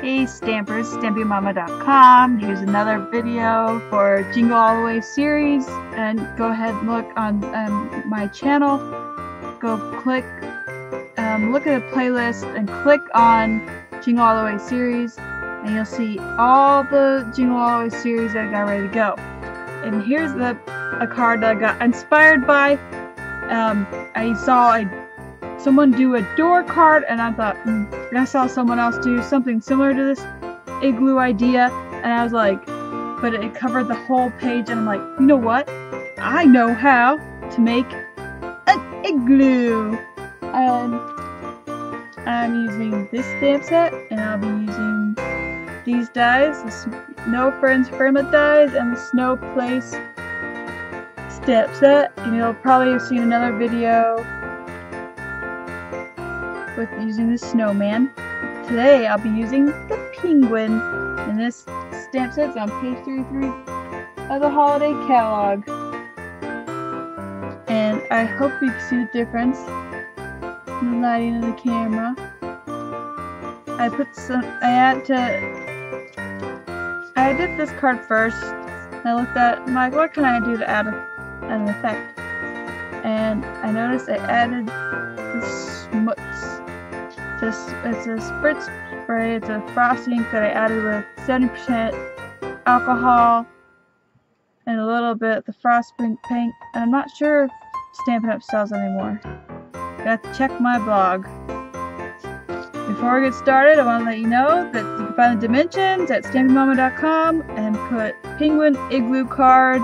Hey Stampers, StampinMama.com. Here's another video for Jingle All the Way series, and go ahead and look on my channel. Go click, look at the playlist and click on Jingle All the Way series, and you'll see all the Jingle All the Way series that I got ready to go. And here's a card that I got inspired by. I saw someone do a door card, and I thought, I saw someone else do something similar to this igloo idea, and I was like, but it covered the whole page, and I'm like, you know what? I know how to make an igloo. And I'm using this stamp set, and I'll be using these dies, the Snow Friends Framelit dies, and the Snow Place stamp set. And you'll probably have seen another video with using the snowman. Today I'll be using the penguin, and this stamp set's on page 33 of the holiday catalog. And I hope you can see the difference in the lighting of the camera. I did this card first, and I looked at it, I'm like, what can I do to add an effect? And I noticed I added the smuts. It's a spritz spray. It's a frosting ink that I added with 70% alcohol and a little bit of the frost paint. And I'm not sure if Stampin' Up sells anymore. You have to check my blog. Before we get started, I want to let you know that you can find the dimensions at StampinMama.com and put penguin igloo card,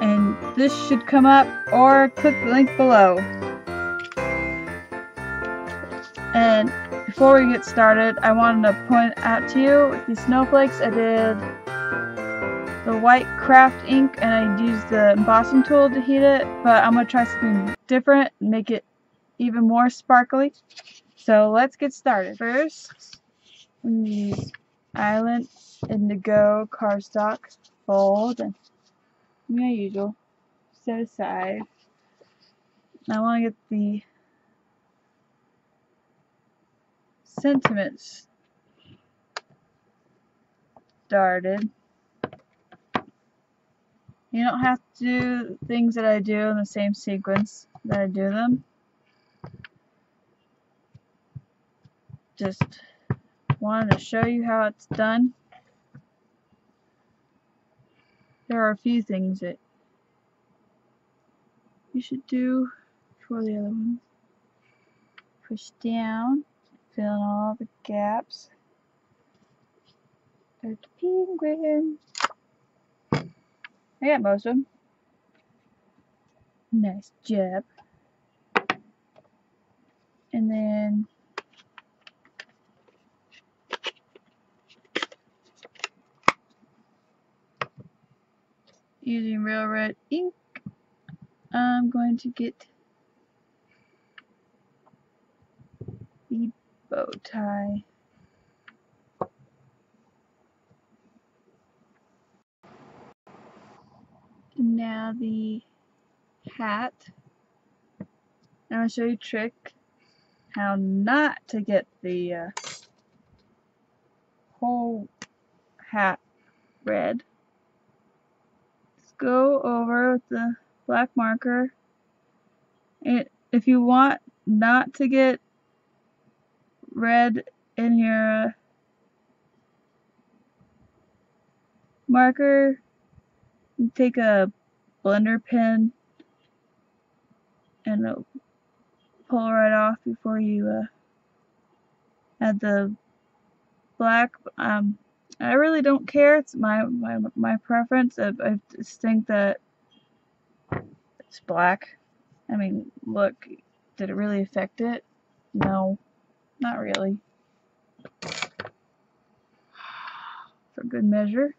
and this should come up, or click the link below. And before we get started, I wanted to point out to you with these snowflakes, I did the white craft ink and I used the embossing tool to heat it, but I'm going to try something different and make it even more sparkly. So let's get started. First, we use Island Indigo cardstock, fold, and my usual, set aside. I want to get the sentiments started. You don't have to do things that I do in the same sequence that I do them. Just wanted to show you how it's done. There are a few things that you should do for the other ones. Push down, fill in all the gaps. There's the penguin. I got most of them. Nice job. And then using real red ink, I'm going to get the bow tie. And now the hat. I'm going to show you a trick how not to get the whole hat red. Just go over with the black marker, and if you want not to get red in your marker, you take a blender pen and it'll pull right off before you add the black. I really don't care. It's my preference. I just think that it's black. I mean, look, did it really affect it? No, not really. For good measure.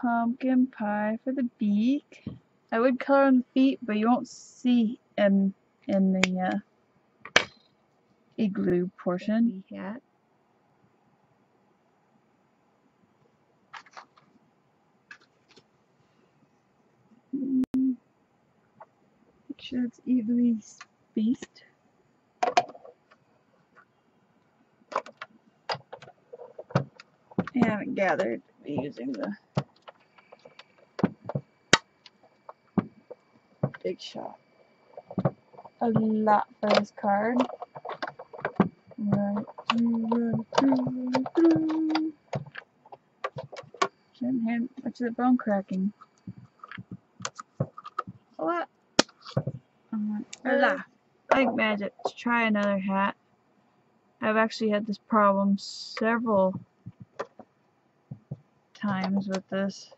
Pumpkin pie for the beak. I would color on the feet, but you won't see in the igloo portion. The hat. sure it's evenly spaced. I haven't gathered using the Big Shot a lot for this card. Right through. Shouldn't hear much of the bone cracking. What? Voila! Like magic. Let's try another hat. I've actually had this problem several times with this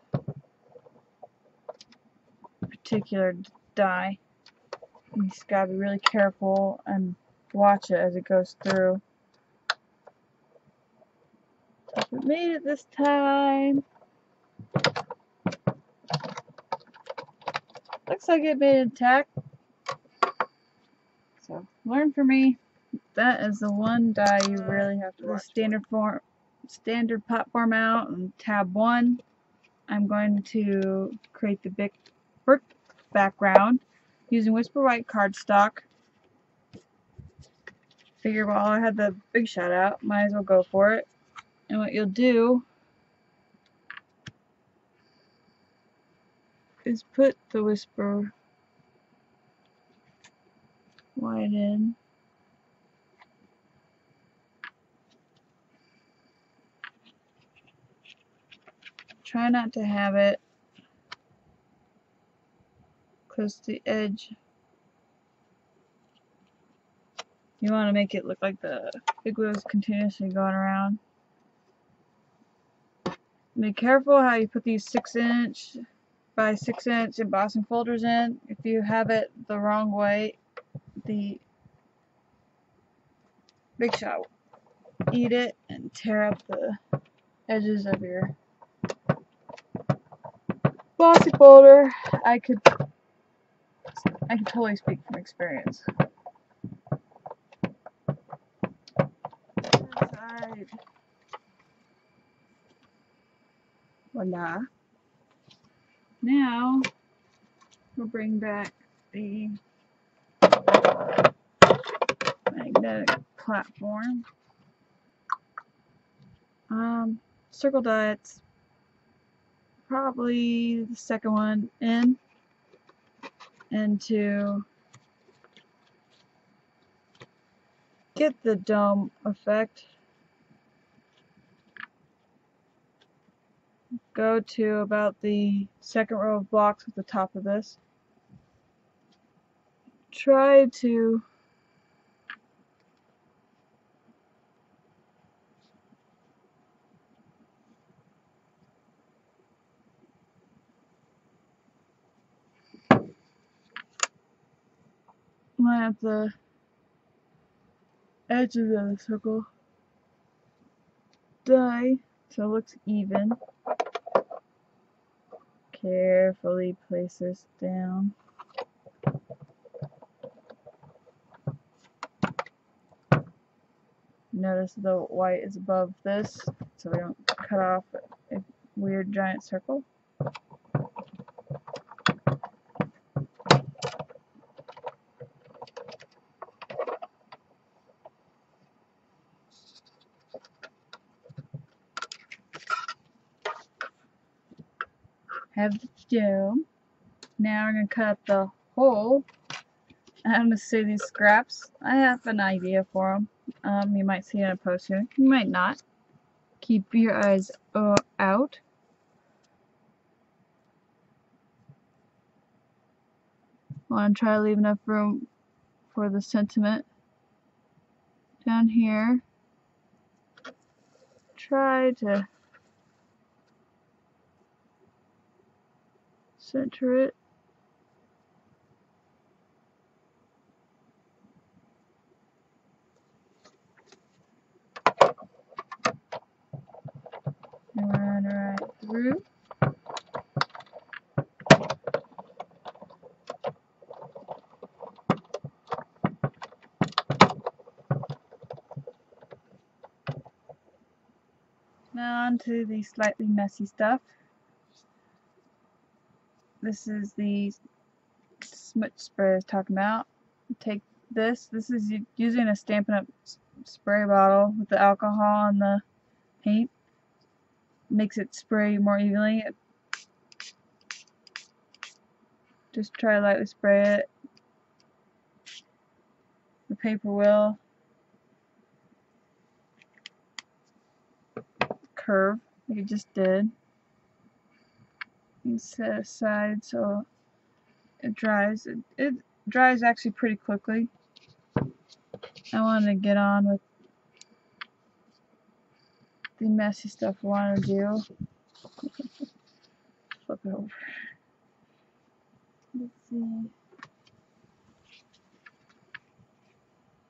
particular die. You just gotta be really careful and watch it as it goes through. If it made it this time. Looks like it made it intact. So learn from me. That is the one die you really have to. The standard platform out and tab 1. I'm going to create the big brick background using Whisper White cardstock. Figure while I had the Big Shot out, might as well go for it. And what you'll do is put the Whisper White in. Try not to have it close to the edge. You want to make it look like the Igloo is continuously going around. Be careful how you put these 6" by 6" embossing folders in. If you have it the wrong way, the Big Shot will eat it and tear up the edges of your embossing folder. I could totally speak from experience. Side. Voila. Now we'll bring back the magnetic platform. Circle die, it's probably the second one in, and to get the dome effect, go to about the second row of blocks at the top of this. Try to line up the edges of the circle die so it looks even. Carefully place this down. Notice the white is above this so we don't cut off a weird giant circle. Have the dome. Now we're going to cut up the hole. I'm going to save these scraps. I have an idea for them. You might see it in a post soon. You might not. Keep your eyes out. Want to try to leave enough room for the sentiment. Down here, try to center it. And run right through. Now on to the slightly messy stuff. This is the smudge spray I was talking about. Take this. This is using a Stampin' Up spray bottle with the alcohol and the paint. Makes it spray more evenly. Just try to lightly spray it. The paper will curve like it just did. And set it aside so it dries. It dries actually pretty quickly. I wanted to get on with the messy stuff I want to do. Flip it over. Let's see.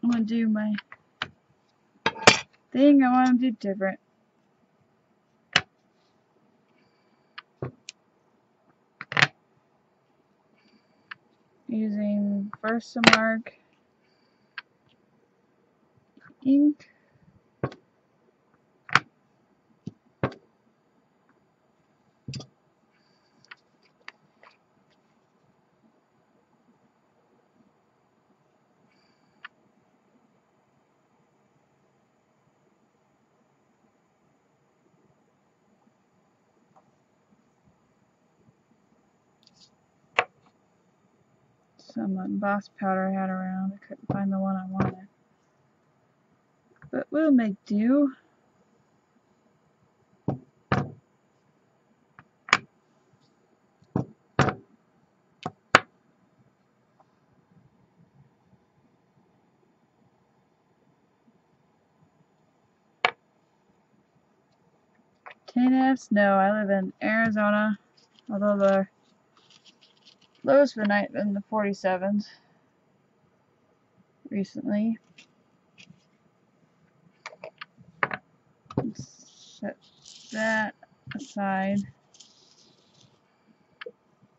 I'm going to do my thing I want to do different. Using Versamark ink. Some embossed powder I had around. I couldn't find the one I wanted. But we'll make do. Can't snow. I live in Arizona, although the lows for the night in the 47s recently. Let's set that aside.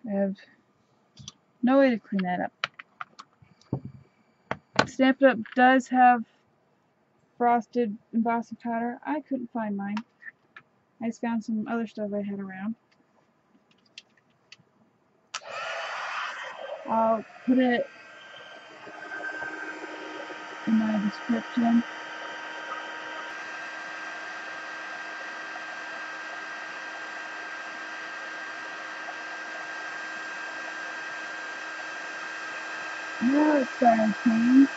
I have no way to clean that up. Stampin' Up does have frosted embossing powder. I couldn't find mine. I just found some other stuff I had around. I'll put it in my description. Now it's starting to change.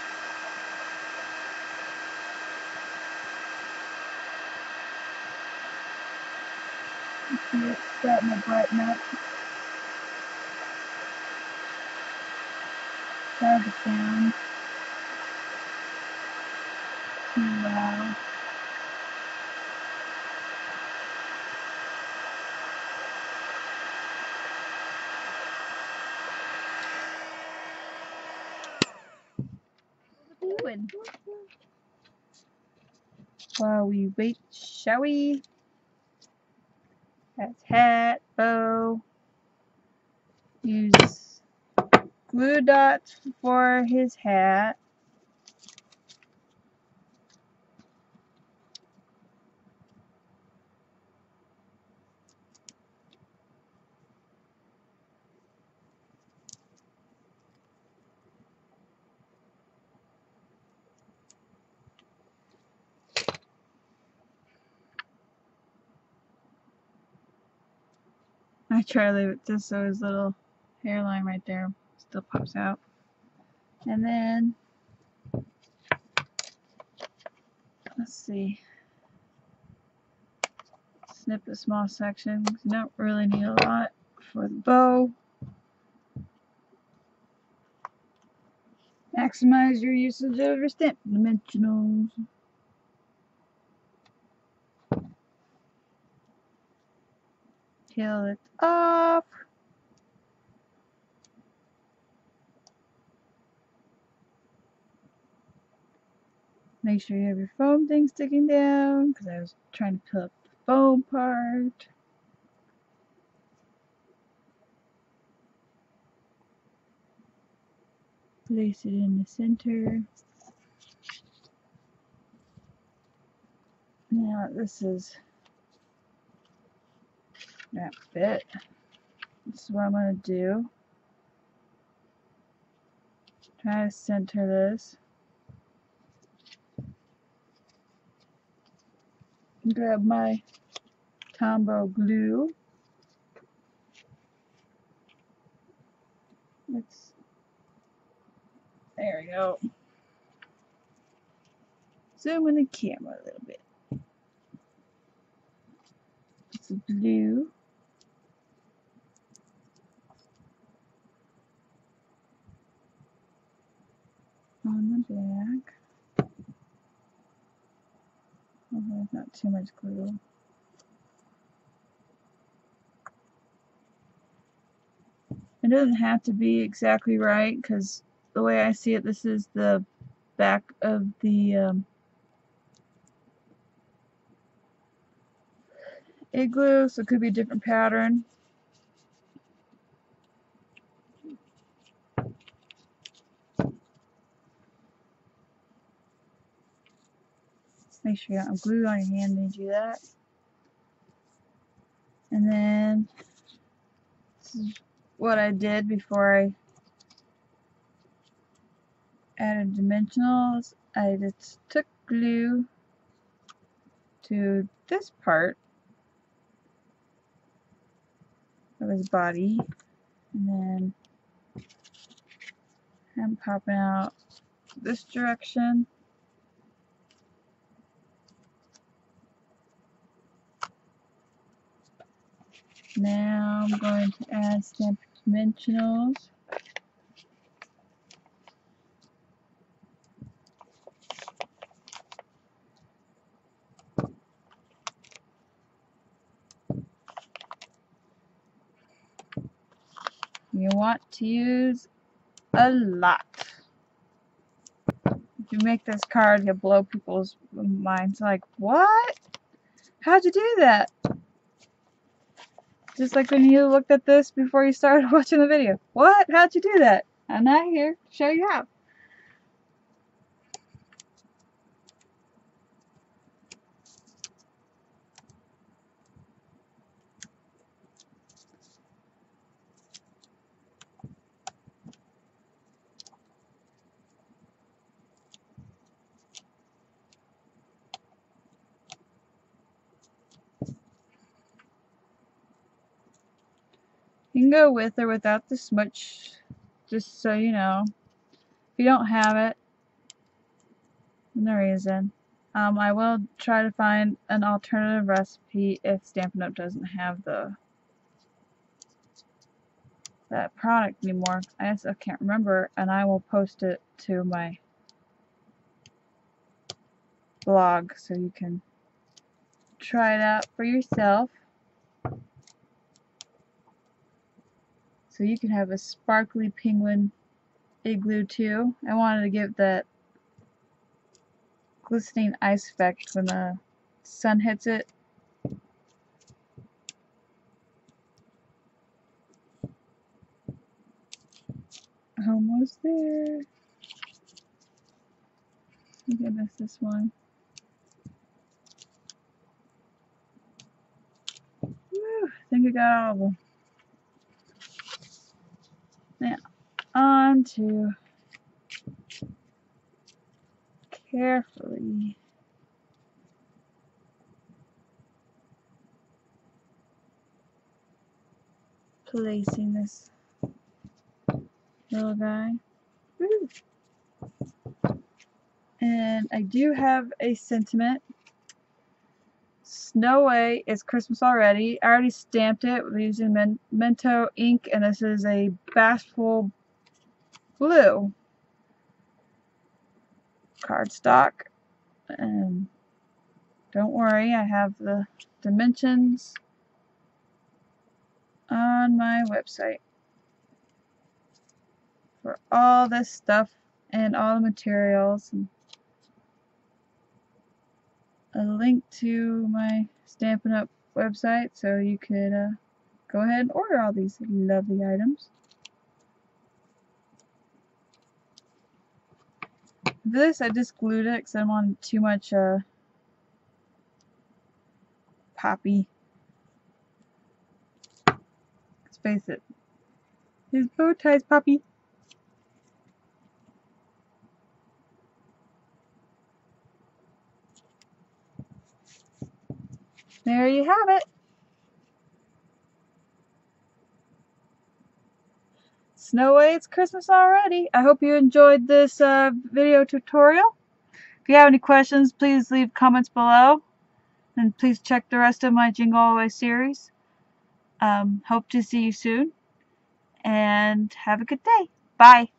You see it's starting to brighten up. Sorry the sound. Too loud. What are we doing? While we wait, shall we? That's hat, bow. Use glue dots for his hat. I try to leave it just so his little hairline right there still pops out. And then, let's see, snip a small section because you don't really need a lot for the bow. Maximize your usage of your stamp dimensionals. Peel it off. Make sure you have your foam thing sticking down because I was trying to peel up the foam part. Place it in the center. Now this is that bit. This is what I'm going to do. Try to center this. Grab my Tombow glue. There we go. Zoom in the camera a little bit. It's blue. On the back. Oh, not too much glue. It doesn't have to be exactly right, because the way I see it, this is the back of the Igloo, so it could be a different pattern. Just make sure you don't have glue on your hand when you do that. And then this is what I did before I added dimensionals. I just took glue to this part of his body, and then I'm popping out this direction. Now I'm going to add Stampin dimensionals. You want to use a lot. If you make this card, you'll blow people's minds like, what? How'd you do that? Just like when you looked at this before you started watching the video. What? How'd you do that? I'm not here to show you how. You can go with or without the smudge, just so you know. If you don't have it, no reason. I will try to find an alternative recipe if Stampin' Up! Doesn't have that product anymore. I can't remember, and I will post it to my blog so you can try it out for yourself. So you can have a sparkly penguin igloo too. I wanted to give that glistening ice effect when the sun hits it. Almost there. I think I missed this one. Woo, I think I got all of them. Now, on to carefully placing this little guy. Woo. And I do have a sentiment. No way, it's Christmas already. I already stamped it using Mento ink, and this is a Bashful Blue cardstock. And don't worry, I have the dimensions on my website for all this stuff and all the materials, and a link to my Stampin' Up! Website so you could go ahead and order all these lovely items. For this, I just glued it because I don't want too much poppy. Let's face it, his bow tie's poppy. there you have it. Snow Way, it's Christmas already. I hope you enjoyed this video tutorial. If you have any questions, please leave comments below. And please check the rest of my Jingle All the Way series. Hope to see you soon. And have a good day. Bye.